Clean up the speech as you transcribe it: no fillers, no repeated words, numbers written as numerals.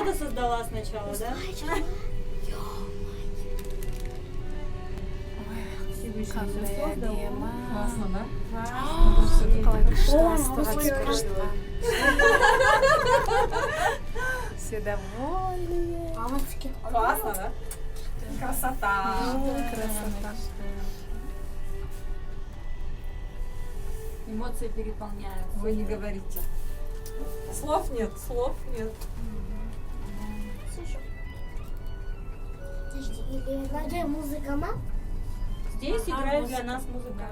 команду создала сначала, да? Класно, да? Все довольны. Класно, да? Красота. Красота. Эмоции переполняют. Вы не говорите. Слов нет, слов нет. Подожди, или Надя музыка, мам? Здесь играет для нас музыка.